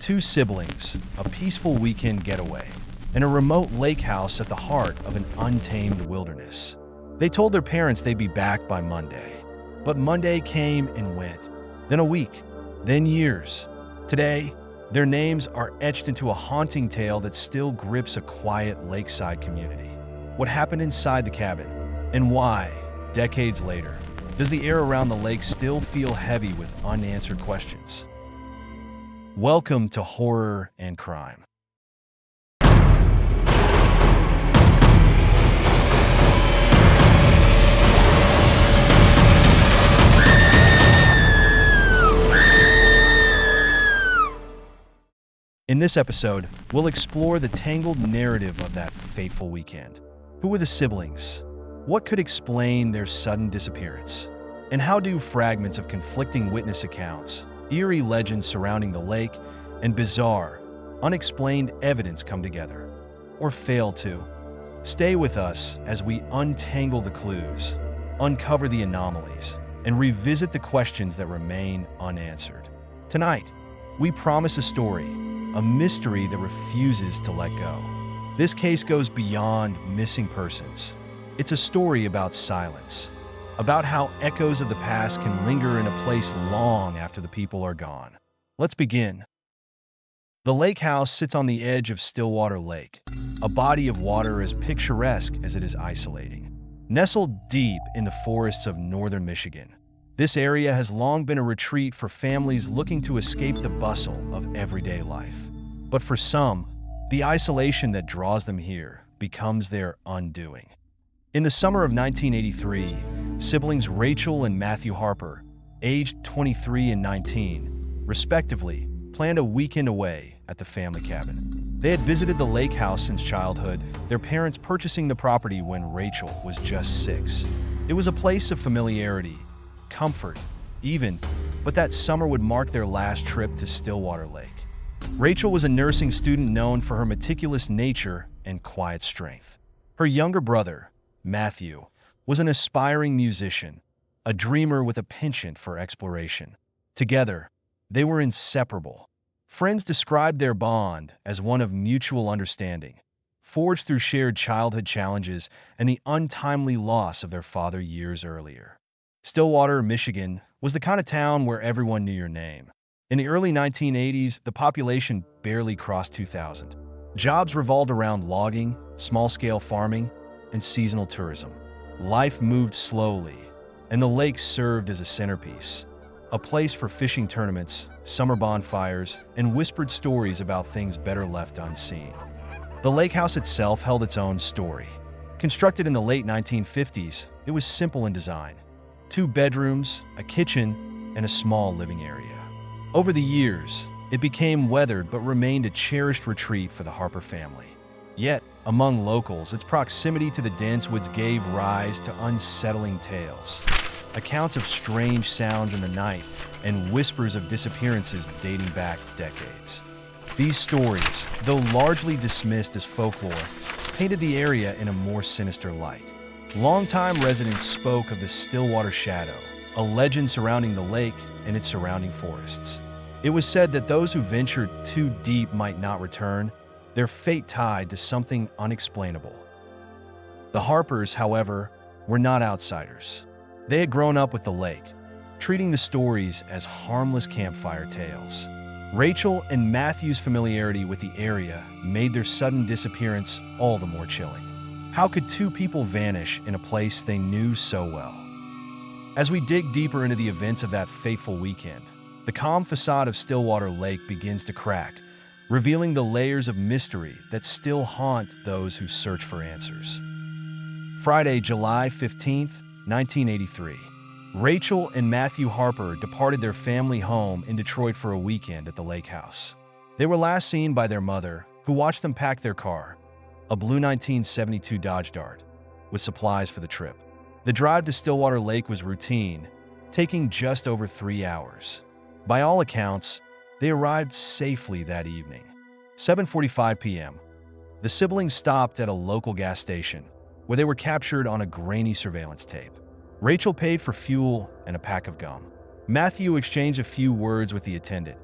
Two siblings, a peaceful weekend getaway, and a remote lake house at the heart of an untamed wilderness. They told their parents they'd be back by Monday. But Monday came and went, then a week, then years. Today, their names are etched into a haunting tale that still grips a quiet lakeside community. What happened inside the cabin, and why, decades later, does the air around the lake still feel heavy with unanswered questions? Welcome to Horror and Crime. In this episode, we'll explore the tangled narrative of that fateful weekend. Who were the siblings? What could explain their sudden disappearance? And how do fragments of conflicting witness accounts, eerie legends surrounding the lake, and bizarre, unexplained evidence come together? Or fail to? Stay with us as we untangle the clues, uncover the anomalies, and revisit the questions that remain unanswered. Tonight, we promise a story, a mystery that refuses to let go. This case goes beyond missing persons. It's a story about silence, about how echoes of the past can linger in a place long after the people are gone. Let's begin. The Lakehouse sits on the edge of Stillwater Lake, a body of water as picturesque as it is isolating. Nestled deep in the forests of northern Michigan, this area has long been a retreat for families looking to escape the bustle of everyday life. But for some, the isolation that draws them here becomes their undoing. In the summer of 1983, siblings Rachel and Matthew Harper, aged 23 and 19, respectively, planned a weekend away at the family cabin. They had visited the lake house since childhood, their parents purchasing the property when Rachel was just 6. It was a place of familiarity, comfort, even, but that summer would mark their last trip to Stillwater Lake. Rachel was a nursing student known for her meticulous nature and quiet strength. Her younger brother, Matthew, was an aspiring musician, a dreamer with a penchant for exploration. Together, they were inseparable. Friends described their bond as one of mutual understanding, forged through shared childhood challenges and the untimely loss of their father years earlier. Stillwater, Michigan, was the kind of town where everyone knew your name. In the early 1980s, the population barely crossed 2,000. Jobs revolved around logging, small-scale farming, and seasonal tourism. Life moved slowly, and the lake served as a centerpiece, a place for fishing tournaments, summer bonfires, and whispered stories about things better left unseen. The lake house itself held its own story. Constructed in the late 1950s, it was simple in design. 2 bedrooms, a kitchen, and a small living area. Over the years, it became weathered but remained a cherished retreat for the Harper family. Yet, among locals, its proximity to the dense woods gave rise to unsettling tales. Accounts of strange sounds in the night and whispers of disappearances dating back decades. These stories, though largely dismissed as folklore, painted the area in a more sinister light. Longtime residents spoke of the Stillwater Shadow, a legend surrounding the lake and its surrounding forests. It was said that those who ventured too deep might not return, their fate tied to something unexplainable. The Harpers, however, were not outsiders. They had grown up with the lake, treating the stories as harmless campfire tales. Rachel and Matthew's familiarity with the area made their sudden disappearance all the more chilling. How could 2 people vanish in a place they knew so well? As we dig deeper into the events of that fateful weekend, the calm facade of Stillwater Lake begins to crack, revealing the layers of mystery that still haunt those who search for answers. Friday, July 15th, 1983. Rachel and Matthew Harper departed their family home in Detroit for a weekend at the lake house. They were last seen by their mother, who watched them pack their car, a blue 1972 Dodge Dart, with supplies for the trip. The drive to Stillwater Lake was routine, taking just over 3 hours. By all accounts, they arrived safely that evening. 7:45 p.m. The siblings stopped at a local gas station, where they were captured on a grainy surveillance tape. Rachel paid for fuel and a pack of gum. Matthew exchanged a few words with the attendant,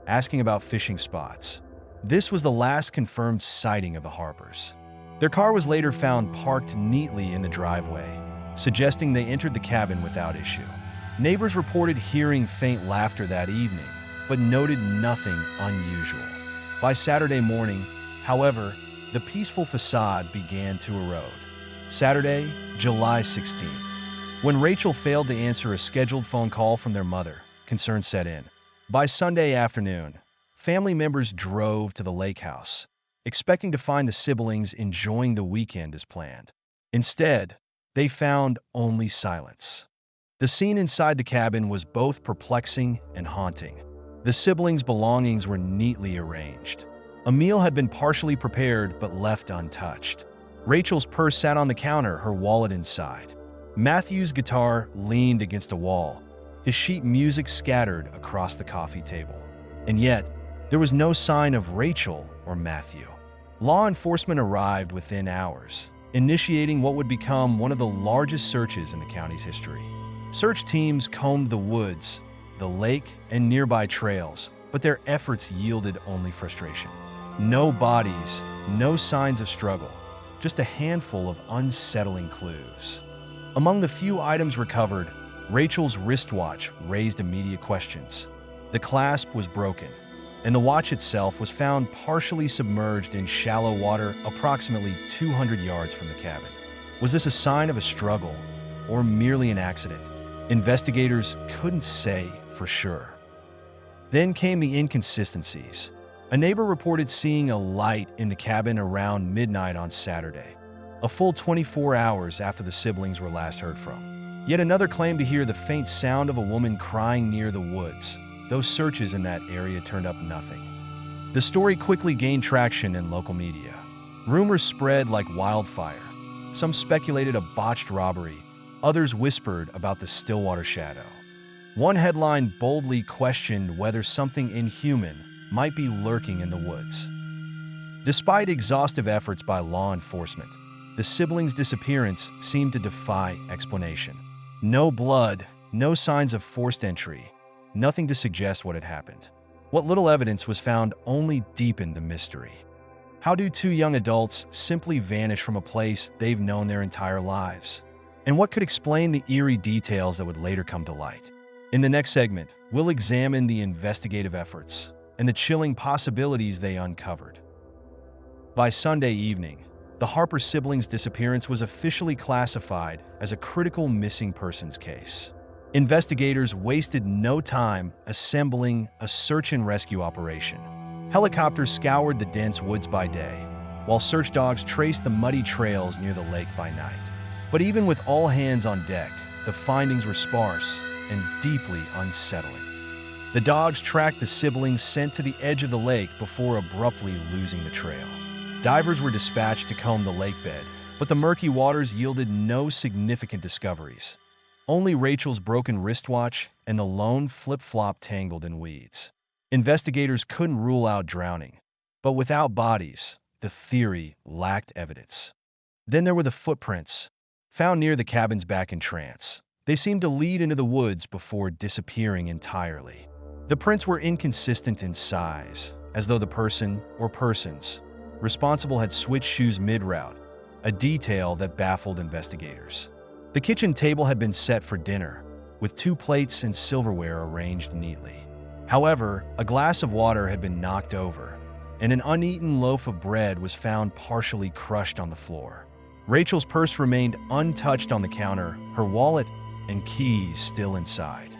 asking about fishing spots. This was the last confirmed sighting of the Harpers. Their car was later found parked neatly in the driveway, suggesting they entered the cabin without issue. Neighbors reported hearing faint laughter that evening, but noted nothing unusual. By Saturday morning, however, the peaceful facade began to erode. Saturday, July 16th. When Rachel failed to answer a scheduled phone call from their mother, concern set in. By Sunday afternoon, family members drove to the Lakehouse, expecting to find the siblings enjoying the weekend as planned. Instead, they found only silence. The scene inside the cabin was both perplexing and haunting. The siblings' belongings were neatly arranged. A meal had been partially prepared but left untouched. Rachel's purse sat on the counter, her wallet inside. Matthew's guitar leaned against a wall, his sheet music scattered across the coffee table. And yet, there was no sign of Rachel or Matthew. Law enforcement arrived within hours, initiating what would become one of the largest searches in the county's history. Search teams combed the woods, the lake, and nearby trails, but their efforts yielded only frustration. No bodies, no signs of struggle, just a handful of unsettling clues. Among the few items recovered, Rachel's wristwatch raised immediate questions. The clasp was broken, and the watch itself was found partially submerged in shallow water approximately 200 yards from the cabin. Was this a sign of a struggle or merely an accident? Investigators couldn't say for sure. Then came the inconsistencies. A neighbor reported seeing a light in the cabin around midnight on Saturday, a full 24 hours after the siblings were last heard from. Yet another claimed to hear the faint sound of a woman crying near the woods. Those searches in that area turned up nothing. The story quickly gained traction in local media. Rumors spread like wildfire. Some speculated a botched robbery, others whispered about the Stillwater shadow. One headline boldly questioned whether something inhuman might be lurking in the woods. Despite exhaustive efforts by law enforcement, the siblings' disappearance seemed to defy explanation. No blood, no signs of forced entry, nothing to suggest what had happened. What little evidence was found only deepened the mystery. How do two young adults simply vanish from a place they've known their entire lives? And what could explain the eerie details that would later come to light? In the next segment, we'll examine the investigative efforts and the chilling possibilities they uncovered. By Sunday evening, the Harper siblings' disappearance was officially classified as a critical missing persons case. Investigators wasted no time assembling a search and rescue operation. Helicopters scoured the dense woods by day, while search dogs traced the muddy trails near the lake by night. But even with all hands on deck, the findings were sparse and deeply unsettling. The dogs tracked the siblings sent to the edge of the lake before abruptly losing the trail. Divers were dispatched to comb the lake bed, but the murky waters yielded no significant discoveries. Only Rachel's broken wristwatch and the lone flip-flop tangled in weeds. Investigators couldn't rule out drowning, but without bodies, the theory lacked evidence. Then there were the footprints, found near the cabin's back entrance. They seemed to lead into the woods before disappearing entirely. The prints were inconsistent in size, as though the person or persons responsible had switched shoes mid-route, a detail that baffled investigators. The kitchen table had been set for dinner, with 2 plates and silverware arranged neatly. However, a glass of water had been knocked over, and an uneaten loaf of bread was found partially crushed on the floor. Rachel's purse remained untouched on the counter, her wallet and keys still inside.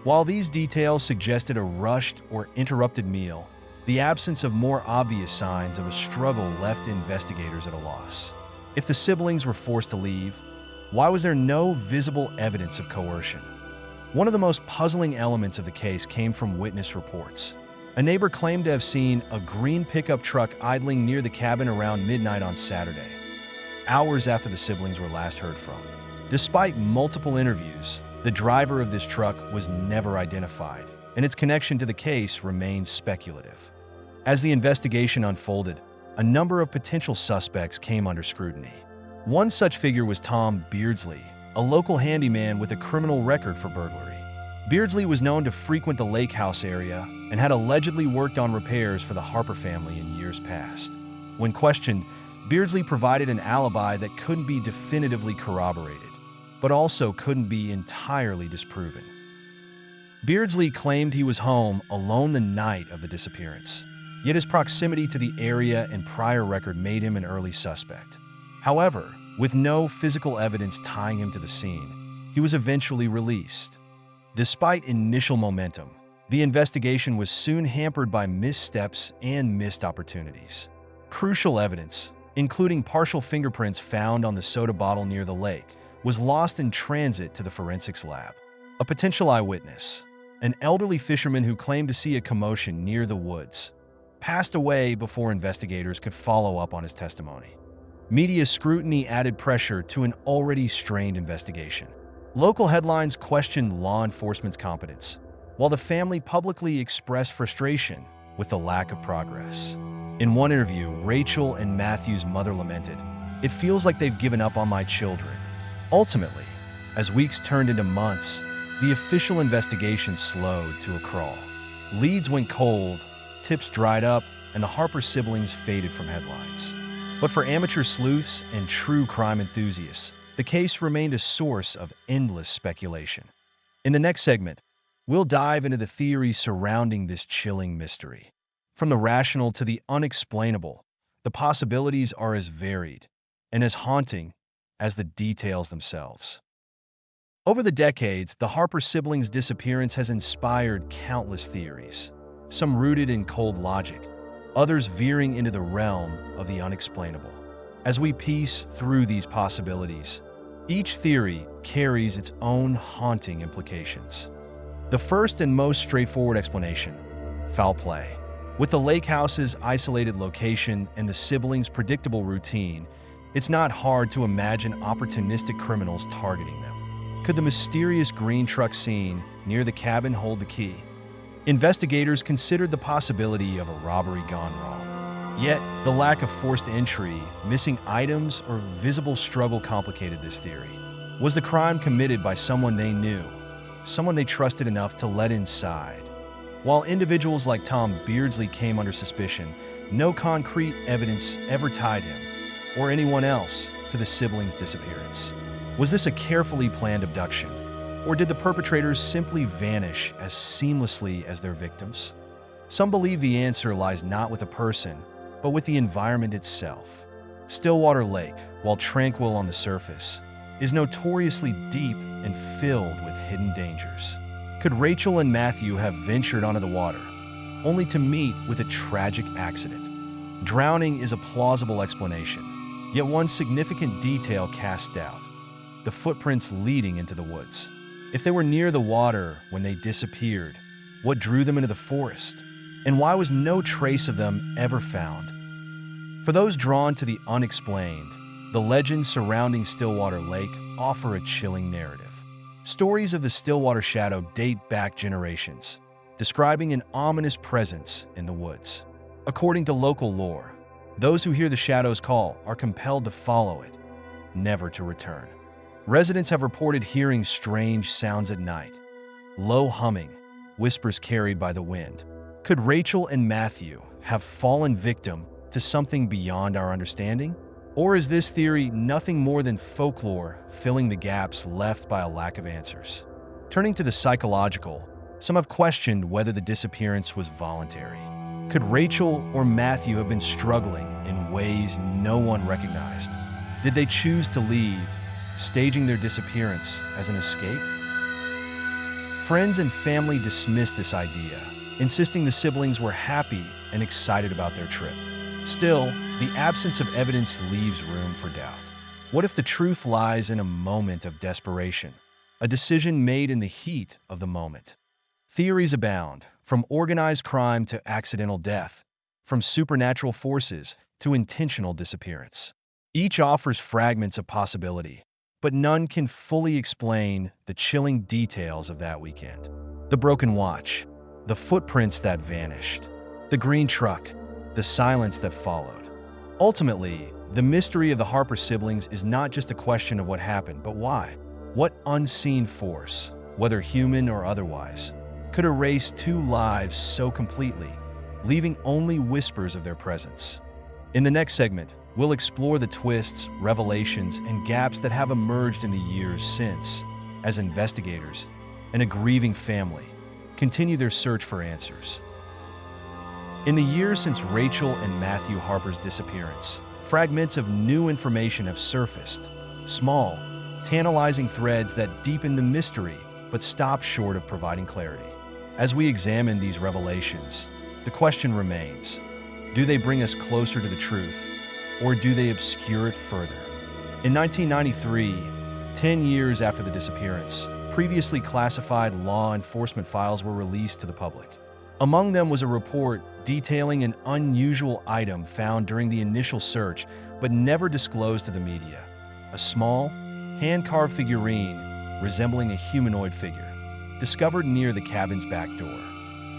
While these details suggested a rushed or interrupted meal, the absence of more obvious signs of a struggle left investigators at a loss. If the siblings were forced to leave, why was there no visible evidence of coercion? One of the most puzzling elements of the case came from witness reports. A neighbor claimed to have seen a green pickup truck idling near the cabin around midnight on Saturday, hours after the siblings were last heard from. Despite multiple interviews, the driver of this truck was never identified, and its connection to the case remains speculative. As the investigation unfolded, a number of potential suspects came under scrutiny. One such figure was Tom Beardsley, a local handyman with a criminal record for burglary. Beardsley was known to frequent the Lakehouse area and had allegedly worked on repairs for the Harper family in years past. When questioned, Beardsley provided an alibi that couldn't be definitively corroborated, but also couldn't be entirely disproven. Beardsley claimed he was home alone the night of the disappearance, yet his proximity to the area and prior record made him an early suspect. However, with no physical evidence tying him to the scene, he was eventually released. Despite initial momentum, the investigation was soon hampered by missteps and missed opportunities. Crucial evidence, including partial fingerprints found on the soda bottle near the lake, was lost in transit to the forensics lab. A potential eyewitness, an elderly fisherman who claimed to see a commotion near the woods, passed away before investigators could follow up on his testimony. Media scrutiny added pressure to an already strained investigation. Local headlines questioned law enforcement's competence, while the family publicly expressed frustration with the lack of progress. In one interview, Rachel and Matthew's mother lamented, "It feels like they've given up on my children." Ultimately, as weeks turned into months, the official investigation slowed to a crawl. Leads went cold, tips dried up, and the Harper siblings faded from headlines. But for amateur sleuths and true crime enthusiasts, the case remained a source of endless speculation. In the next segment, we'll dive into the theories surrounding this chilling mystery. From the rational to the unexplainable, the possibilities are as varied and as haunting as the details themselves. Over the decades, the Harper siblings' disappearance has inspired countless theories, some rooted in cold logic, others veering into the realm of the unexplainable. As we piece through these possibilities, each theory carries its own haunting implications. The first and most straightforward explanation: foul play. With the Lakehouse's isolated location and the siblings' predictable routine, it's not hard to imagine opportunistic criminals targeting them. Could the mysterious green truck seen near the cabin hold the key? Investigators considered the possibility of a robbery gone wrong. Yet, the lack of forced entry, missing items, or visible struggle complicated this theory. Was the crime committed by someone they knew, someone they trusted enough to let inside? While individuals like Tom Beardsley came under suspicion, no concrete evidence ever tied him, or anyone else, to the siblings' disappearance. Was this a carefully planned abduction, or did the perpetrators simply vanish as seamlessly as their victims? Some believe the answer lies not with a person, but with the environment itself. Stillwater Lake, while tranquil on the surface, is notoriously deep and filled with hidden dangers. Could Rachel and Matthew have ventured onto the water, only to meet with a tragic accident? Drowning is a plausible explanation, yet one significant detail cast doubt: the footprints leading into the woods. If they were near the water when they disappeared, what drew them into the forest? And why was no trace of them ever found? For those drawn to the unexplained, the legends surrounding Stillwater Lake offer a chilling narrative. Stories of the Stillwater Shadow date back generations, describing an ominous presence in the woods. According to local lore, those who hear the shadow's call are compelled to follow it, never to return. Residents have reported hearing strange sounds at night, low humming, whispers carried by the wind. Could Rachel and Matthew have fallen victim to something beyond our understanding? Or is this theory nothing more than folklore filling the gaps left by a lack of answers? Turning to the psychological, some have questioned whether the disappearance was voluntary. Could Rachel or Matthew have been struggling in ways no one recognized? Did they choose to leave, staging their disappearance as an escape? Friends and family dismissed this idea, insisting the siblings were happy and excited about their trip. Still, the absence of evidence leaves room for doubt. What if the truth lies in a moment of desperation, a decision made in the heat of the moment? Theories abound, from organized crime to accidental death, from supernatural forces to intentional disappearance. Each offers fragments of possibility, but none can fully explain the chilling details of that weekend. The broken watch, the footprints that vanished, the green truck, the silence that followed. Ultimately, the mystery of the Harper siblings is not just a question of what happened, but why. What unseen force, whether human or otherwise, could erase two lives so completely, leaving only whispers of their presence. In the next segment, we'll explore the twists, revelations, and gaps that have emerged in the years since, as investigators and a grieving family continue their search for answers. In the years since Rachel and Matthew Harper's disappearance, fragments of new information have surfaced, small, tantalizing threads that deepen the mystery but stop short of providing clarity. As we examine these revelations, the question remains, do they bring us closer to the truth, or do they obscure it further? In 1993, 10 years after the disappearance, previously classified law enforcement files were released to the public. Among them was a report detailing an unusual item found during the initial search but never disclosed to the media. A small, hand-carved figurine resembling a humanoid figure, discovered near the cabin's back door.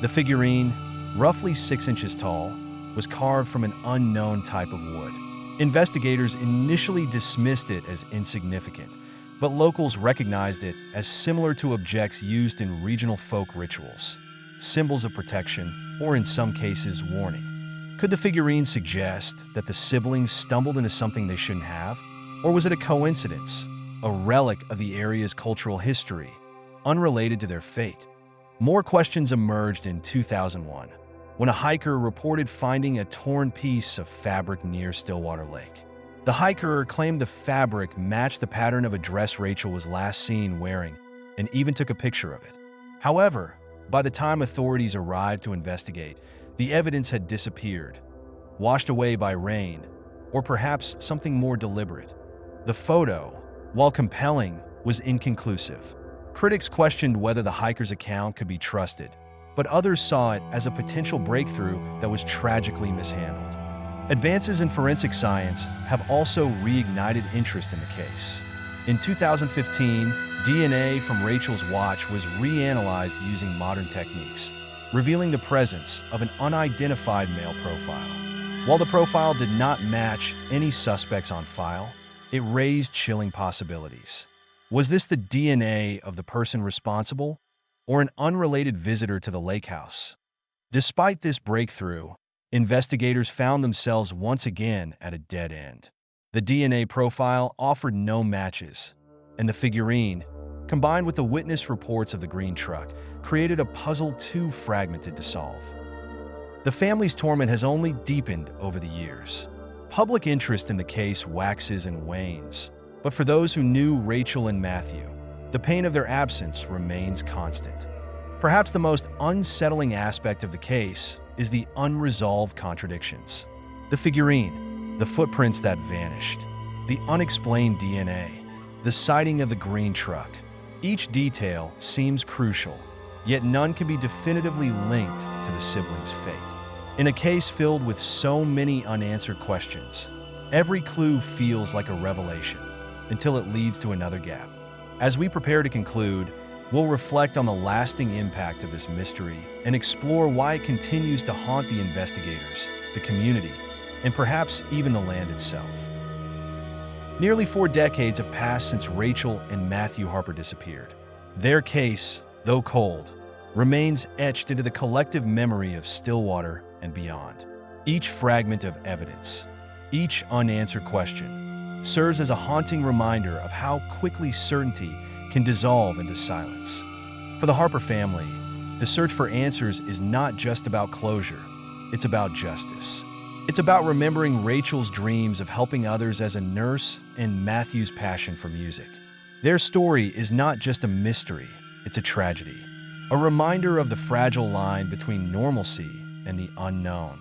The figurine, roughly 6 inches tall, was carved from an unknown type of wood. Investigators initially dismissed it as insignificant, but locals recognized it as similar to objects used in regional folk rituals, symbols of protection, or in some cases, warning. Could the figurine suggest that the siblings stumbled into something they shouldn't have? Or was it a coincidence, a relic of the area's cultural history, unrelated to their fate? More questions emerged in 2001, when a hiker reported finding a torn piece of fabric near Stillwater Lake. The hiker claimed the fabric matched the pattern of a dress Rachel was last seen wearing, and even took a picture of it. However, by the time authorities arrived to investigate, the evidence had disappeared, washed away by rain, or perhaps something more deliberate. The photo, while compelling, was inconclusive. Critics questioned whether the hiker's account could be trusted, but others saw it as a potential breakthrough that was tragically mishandled. Advances in forensic science have also reignited interest in the case. In 2015, DNA from Rachel's watch was reanalyzed using modern techniques, revealing the presence of an unidentified male profile. While the profile did not match any suspects on file, it raised chilling possibilities. Was this the DNA of the person responsible, or an unrelated visitor to the Lakehouse? Despite this breakthrough, investigators found themselves once again at a dead end. The DNA profile offered no matches, and the figurine, combined with the witness reports of the green truck, created a puzzle too fragmented to solve. The family's torment has only deepened over the years. Public interest in the case waxes and wanes, but for those who knew Rachel and Matthew, the pain of their absence remains constant. Perhaps the most unsettling aspect of the case is the unresolved contradictions. The figurine, the footprints that vanished, the unexplained DNA, the sighting of the green truck. Each detail seems crucial, yet none can be definitively linked to the siblings' fate. In a case filled with so many unanswered questions, every clue feels like a revelation until it leads to another gap. As we prepare to conclude, we'll reflect on the lasting impact of this mystery and explore why it continues to haunt the investigators, the community, and perhaps even the land itself. Nearly 4 decades have passed since Rachel and Matthew Harper disappeared. Their case, though cold, remains etched into the collective memory of Stillwater and beyond. Each fragment of evidence, each unanswered question, serves as a haunting reminder of how quickly certainty can dissolve into silence. For the Harper family, the search for answers is not just about closure, it's about justice. It's about remembering Rachel's dreams of helping others as a nurse and Matthew's passion for music. Their story is not just a mystery, it's a tragedy, a reminder of the fragile line between normalcy and the unknown.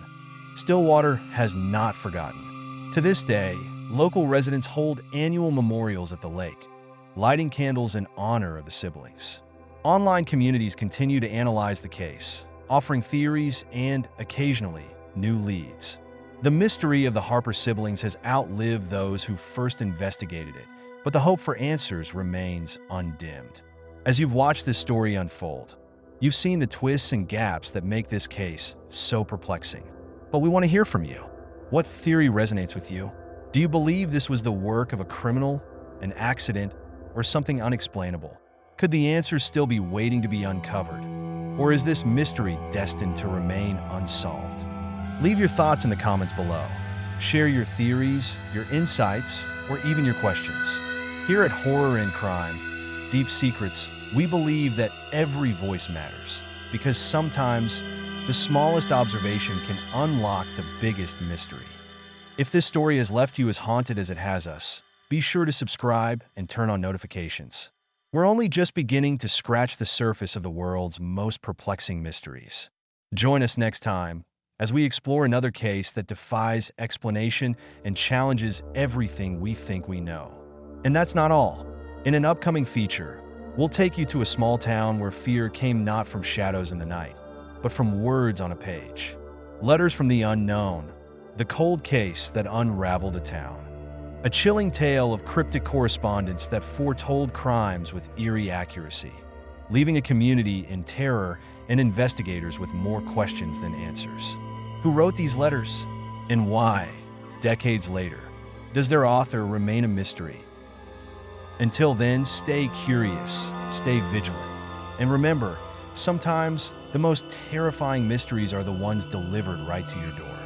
Stillwater has not forgotten. To this day, local residents hold annual memorials at the lake, lighting candles in honor of the siblings. Online communities continue to analyze the case, offering theories and, occasionally, new leads. The mystery of the Harper siblings has outlived those who first investigated it, but the hope for answers remains undimmed. As you've watched this story unfold, you've seen the twists and gaps that make this case so perplexing. But we want to hear from you. What theory resonates with you? Do you believe this was the work of a criminal, an accident, or something unexplainable? Could the answers still be waiting to be uncovered? Or is this mystery destined to remain unsolved? Leave your thoughts in the comments below. Share your theories, your insights, or even your questions. Here at Horror and Crime, Deep Secrets, we believe that every voice matters, because sometimes the smallest observation can unlock the biggest mystery. If this story has left you as haunted as it has us, be sure to subscribe and turn on notifications. We're only just beginning to scratch the surface of the world's most perplexing mysteries. Join us next time as we explore another case that defies explanation and challenges everything we think we know. And that's not all. In an upcoming feature, we'll take you to a small town where fear came not from shadows in the night, but from words on a page. Letters from the unknown, the cold case that unraveled a town. A chilling tale of cryptic correspondence that foretold crimes with eerie accuracy, leaving a community in terror and investigators with more questions than answers. Who wrote these letters? And why, decades later, does their author remain a mystery? Until then, stay curious, stay vigilant, and remember, sometimes the most terrifying mysteries are the ones delivered right to your door.